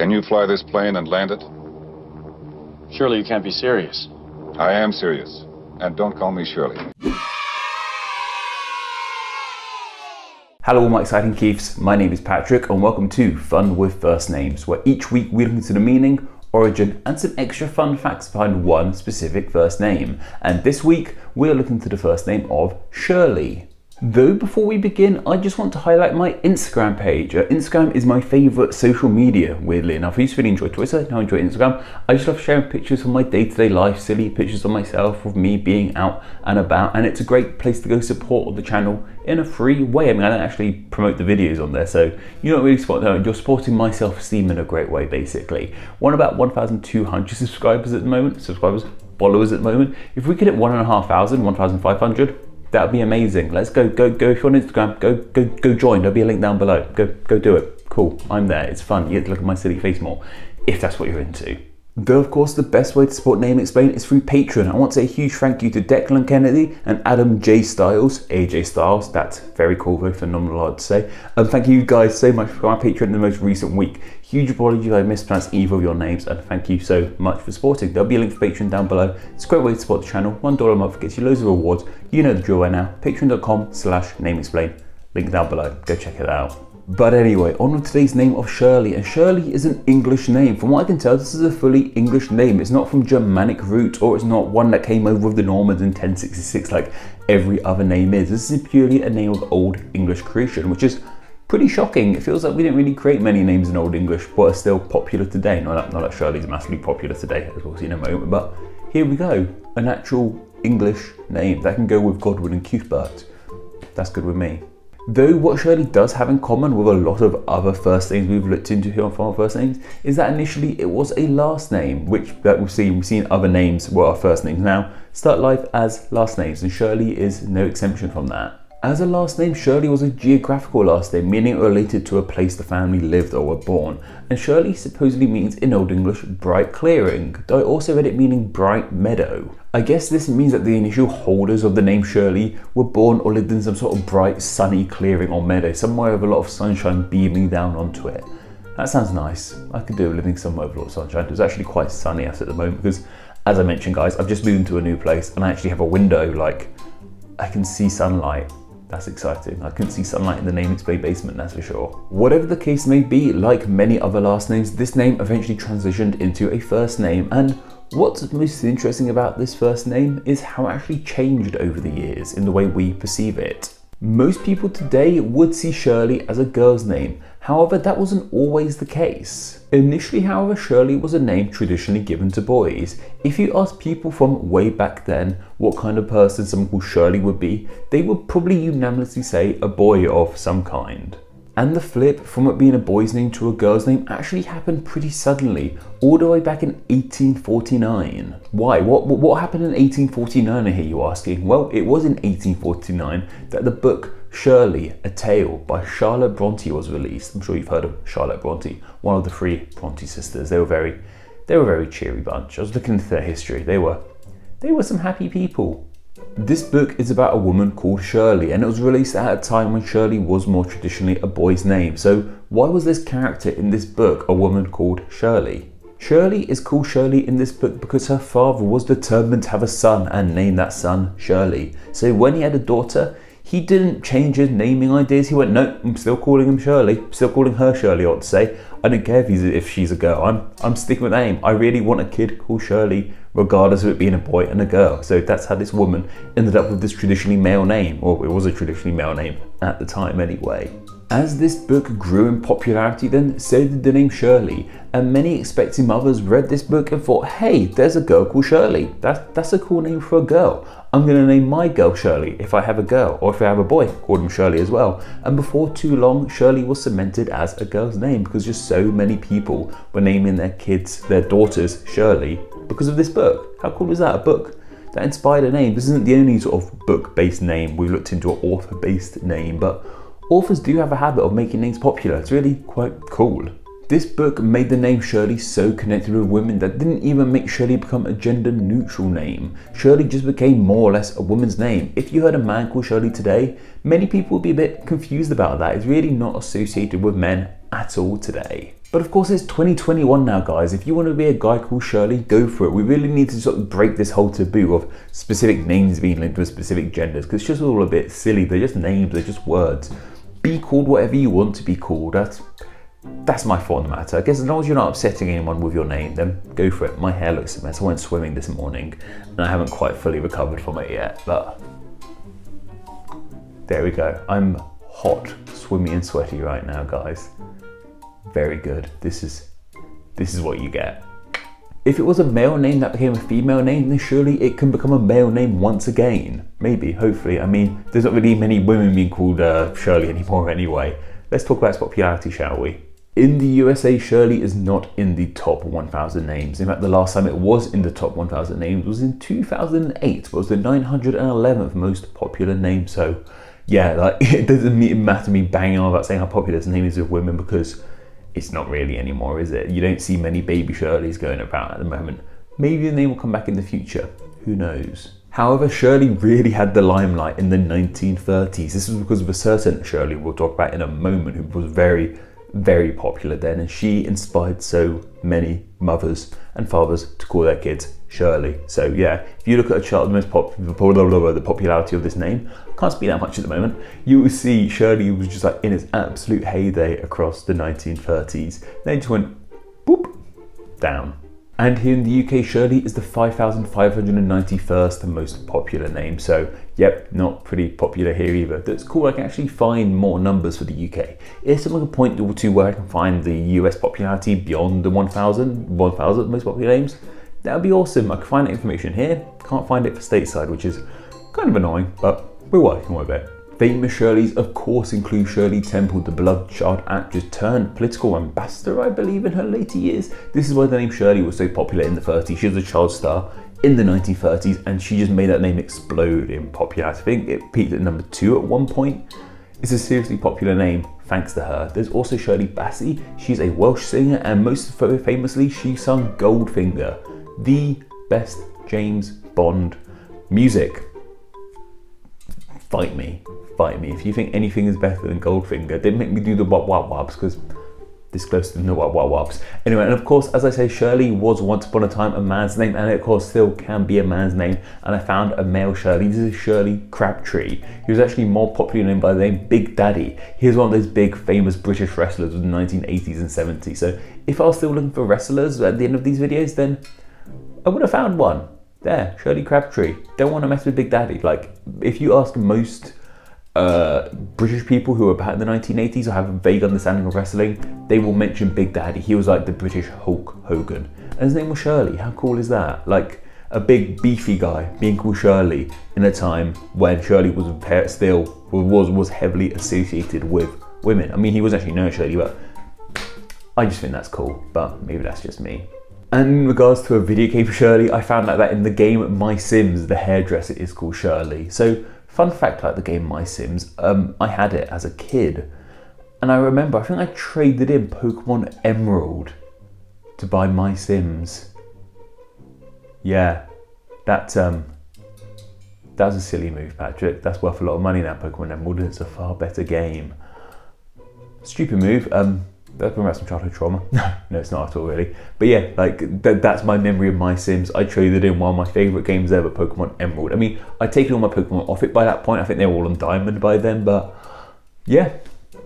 Can you fly this plane and land it? Surely you can't be serious. I am serious. And don't call me Shirley. Hello all my exciting Keiths, my name is Patrick and welcome to Fun with First Names, where each week we look into the meaning, origin and some extra fun facts behind one specific first name. And this week we're looking to the first name of Shirley. Though before we begin, I just want to highlight my Instagram page. Instagram is my favourite social media, weirdly enough. I used to really enjoy Twitter, now I enjoy Instagram. I just love sharing pictures from my day-to-day life, silly pictures of myself, of me being out and about, and it's a great place to go support the channel in a free way. I mean, I don't actually promote the videos on there, so you're not really supporting, you're supporting my self-esteem in a great way, basically. We're on about 1,200 subscribers at the moment, followers at the moment. If we could hit 1,500, 1,500, that would be amazing. Let's go. If you're on Instagram, go join. There'll be a link down below. Go do it. Cool, I'm there. It's fun. You get to look at my silly face more, if that's what you're into. Though, of course, the best way to support Name Explain is through Patreon. I want to say a huge thank you to Declan Kennedy and Adam J. Styles, AJ Styles. That's very cool, very phenomenal, I'd say. Thank you guys so much for my Patreon in the most recent week. Huge apologies if I mispronounced either of your names, and thank you so much for supporting. There'll be a link for Patreon down below. It's a great way to support the channel. $1 a month gets you loads of rewards. You know the drill right now. Patreon.com/NameExplain. Link down below. Go check it out. But anyway, on with today's name of Shirley, and Shirley is an English name. From what I can tell, this is a fully English name. It's not from Germanic root, or it's not one that came over with the Normans in 1066 like every other name is. This is purely a name of Old English creation, which is pretty shocking. It feels like we didn't really create many names in Old English, but are still popular today. Not that Shirley's massively popular today, as we'll see in a moment, but here we go. An actual English name that can go with Godwin and Cuthbert. That's good with me. Though what Shirley does have in common with a lot of other first names we've looked into here on Fun with First Names is that initially it was a last name, which we've seen other names were our first names now start life as last names, and Shirley is no exception from that. As a last name, Shirley was a geographical last name, meaning it related to a place the family lived or were born. And Shirley supposedly means in Old English, bright clearing, though I also read it meaning bright meadow. I guess this means that the initial holders of the name Shirley were born or lived in some sort of bright, sunny clearing or meadow, somewhere with a lot of sunshine beaming down onto it. That sounds nice. I could do living somewhere with a lot of sunshine. It was actually quite sunny out at the moment because, as I mentioned guys, I've just moved into a new place and I actually have a window, like I can see sunlight. That's exciting. I couldn't see sunlight in the Name Explain basement, that's for sure. Whatever the case may be, like many other last names, this name eventually transitioned into a first name, and what's most interesting about this first name is how it actually changed over the years in the way we perceive it. Most people today would see Shirley as a girl's name, however that wasn't always the case. Initially, however, Shirley was a name traditionally given to boys. If you ask people from way back then what kind of person someone called Shirley would be, they would probably unanimously say a boy of some kind. And the flip from it being a boy's name to a girl's name actually happened pretty suddenly, all the way back in 1849. Why? What happened in 1849, I hear you asking? Well, it was in 1849 that the book Shirley, A Tale by Charlotte Brontë was released. I'm sure you've heard of Charlotte Brontë, one of the three Brontë sisters. They were a very cheery bunch. I was looking into their history. They were some happy people. This book is about a woman called Shirley, and it was released at a time when Shirley was more traditionally a boy's name. So why was this character in this book a woman called Shirley? Shirley is called Shirley in this book because her father was determined to have a son and name that son Shirley. So when he had a daughter, he didn't change his naming ideas. He went, no, I'm still calling him Shirley. I'm still calling her Shirley, I ought to say. I don't care if she's a girl. I'm sticking with that name. I really want a kid called Shirley, regardless of it being a boy and a girl. So that's how this woman ended up with this traditionally male name, or it was a traditionally male name at the time anyway. As this book grew in popularity then, so did the name Shirley, and many expecting mothers read this book and thought, hey, there's a girl called Shirley. That's a cool name for a girl. I'm going to name my girl Shirley if I have a girl, or if I have a boy, call him Shirley as well. And before too long, Shirley was cemented as a girl's name because just so many people were naming their kids, their daughters, Shirley because of this book. How cool is that? A book that inspired a name. This isn't the only sort of book-based name we've looked into, an author-based name, but authors do have a habit of making names popular. It's really quite cool. This book made the name Shirley so connected with women that didn't even make Shirley become a gender neutral name. Shirley just became more or less a woman's name. If you heard a man called Shirley today, many people would be a bit confused about that. It's really not associated with men at all today. But of course it's 2021 now, guys. If you want to be a guy called Shirley, go for it. We really need to sort of break this whole taboo of specific names being linked with specific genders, because it's just all a bit silly. They're just names, they're just words. Be called whatever you want to be called. That's my thought on the matter. I guess as long as you're not upsetting anyone with your name, then go for it. My hair looks a mess. I went swimming this morning and I haven't quite fully recovered from it yet, but there we go. I'm hot, swimmy and sweaty right now, guys. Very good. This is what you get. If it was a male name that became a female name, then surely it can become a male name once again. Maybe, hopefully. I mean, there's not really many women being called Shirley anymore anyway. Let's talk about its popularity, shall we? In the USA, Shirley is not in the top 1,000 names. In fact, the last time it was in the top 1,000 names was in 2008, but it was the 911th most popular name. So yeah, like, it doesn't matter me banging on about saying how popular this name is with women, because it's not really anymore, is it? You don't see many baby Shirleys going about at the moment. Maybe the name will come back in the future. Who knows? However, Shirley really had the limelight in the 1930s. This was because of a certain Shirley we'll talk about in a moment, who was very, very popular then, and she inspired so many mothers and fathers to call their kids Shirley. So yeah, if you look at a chart of the popularity of this name, can't speak that much at the moment, you will see Shirley was just like in its absolute heyday across the 1930s. Then it just went boop down. And here in the UK, Shirley is the 5,591st most popular name. So yep, not pretty popular here either. That's cool, I can actually find more numbers for the UK. If someone can point to where I can find the US popularity beyond the 1,000 most popular names, that would be awesome. I can find that information here, can't find it for stateside, which is kind of annoying, but we're working with it. Famous Shirleys, of course, include Shirley Temple, the beloved child actress turned political ambassador, I believe, in her later years. This is why the name Shirley was so popular in the 30s. She was a child star in the 1930s, and she just made that name explode in popularity. I think it peaked at number 2 at one point. It's a seriously popular name thanks to her. There's also Shirley Bassey. She's a Welsh singer, and most famously, she sung Goldfinger, the best James Bond music. Fight me. If you think anything is better than Goldfinger, don't make me do the wop wop wops, because this close to the wop wop wops. Anyway, and of course, as I say, Shirley was once upon a time a man's name, and it of course still can be a man's name. And I found a male Shirley. This is Shirley Crabtree. He was actually more popularly known by the name Big Daddy. He was one of those big famous British wrestlers of the 1980s and 70s. So if I was still looking for wrestlers at the end of these videos, then I would have found one. There, Shirley Crabtree. Don't want to mess with Big Daddy. Like, if you ask most British people who are about in the 1980s or have a vague understanding of wrestling, they will mention Big Daddy. He was like the British Hulk Hogan, and his name was Shirley. How cool is that? Like a big beefy guy being called Shirley in a time when Shirley was heavily associated with women. I mean, he was actually known as Shirley, but I just think that's cool. But maybe that's just me. And in regards to a video game for Shirley, I found out that in the game My Sims, the hairdresser is called Shirley. So fun fact about the game My Sims, I had it as a kid, and I remember, I think I traded in Pokemon Emerald to buy My Sims. Yeah, that was a silly move, Patrick. That's worth a lot of money now, Pokemon Emerald, and it's a far better game. Stupid move. That's bring back some childhood trauma. No, it's not at all really. But yeah, like that's my memory of My Sims. I traded in one of my favourite games ever, Pokemon Emerald. I mean, I'd taken all my Pokemon off it by that point. I think they were all on Diamond by then, but yeah,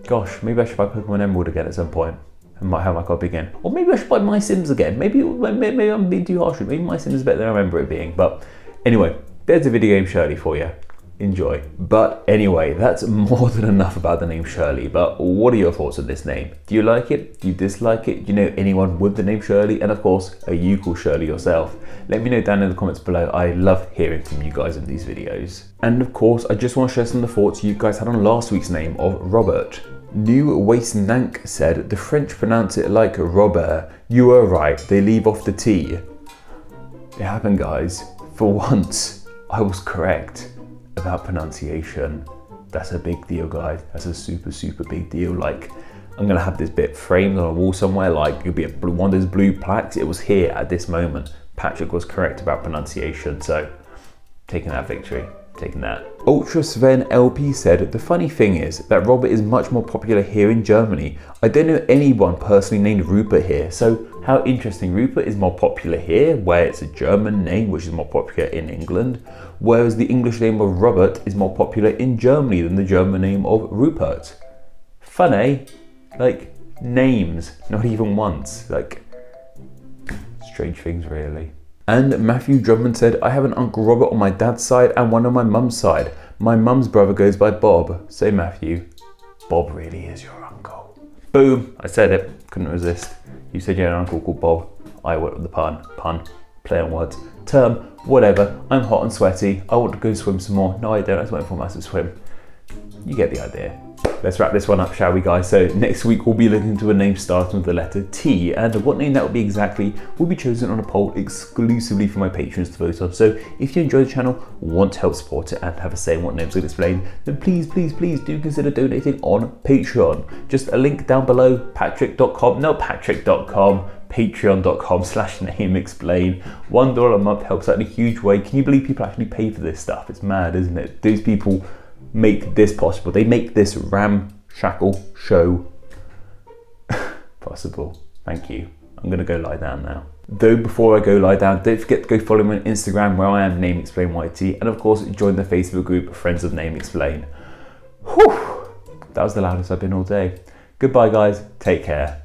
gosh, maybe I should buy Pokemon Emerald again at some point. I might have my copy again. Or maybe I should buy My Sims again. Maybe I'm being too harsh. Maybe My Sims is better than I remember it being. But anyway, there's a video game Shirley for you. Enjoy. But anyway, that's more than enough about the name Shirley. But what are your thoughts on this name? Do you like it? Do you dislike it? Do you know anyone with the name Shirley? And of course, are you called Shirley yourself? Let me know down in the comments below. I love hearing from you guys in these videos. And of course, I just want to share some of the thoughts you guys had on last week's name of Robert. New Waste Nank said, the French pronounce it like Robert. You were right, they leave off the T. It happened, guys. For once, I was correct about pronunciation. That's a big deal, guys. That's a super big deal. Like, I'm gonna have this bit framed on a wall somewhere, like it'll be one of those blue plaques. It was here at this moment. Patrick was correct about pronunciation, so taking that victory. taking that. Ultra Sven LP said, the funny thing is that Robert is much more popular here in Germany. I don't know anyone personally named Rupert here, so how interesting. Rupert is more popular here, where it's a German name which is more popular in England, whereas the English name of Robert is more popular in Germany than the German name of Rupert. Fun, eh? Like, names, not even once. Like, strange things really. And Matthew Drummond said, I have an Uncle Robert on my dad's side and one on my mum's side. My mum's brother goes by Bob. Say Matthew, Bob really is your uncle. Boom, I said it, couldn't resist. You said you had an uncle called Bob. I went with the pun, play on words, term, whatever. I'm hot and sweaty. I want to go swim some more. No, I don't, I just went for a massive swim. You get the idea. Let's wrap this one up, shall we, guys? So next week we'll be looking into a name starting with the letter T, and what name that will be exactly will be chosen on a poll exclusively for my patrons to vote on. So if you enjoy the channel, want to help support it and have a say in what names I explain, then please do consider donating on Patreon. Just a link down below, patreon.com, patreon.com/nameexplain. $1 a month helps out in a huge way. Can you believe people actually pay for this stuff? It's mad, isn't it? Those people make this possible. They make this ramshackle show possible. Thank you. I'm gonna go lie down now. Though before I go lie down, don't forget to go follow me on Instagram where I am NameExplainYT, and of course join the Facebook group Friends of Name Explain. Whew, that was the loudest I've been all day. Goodbye guys, take care.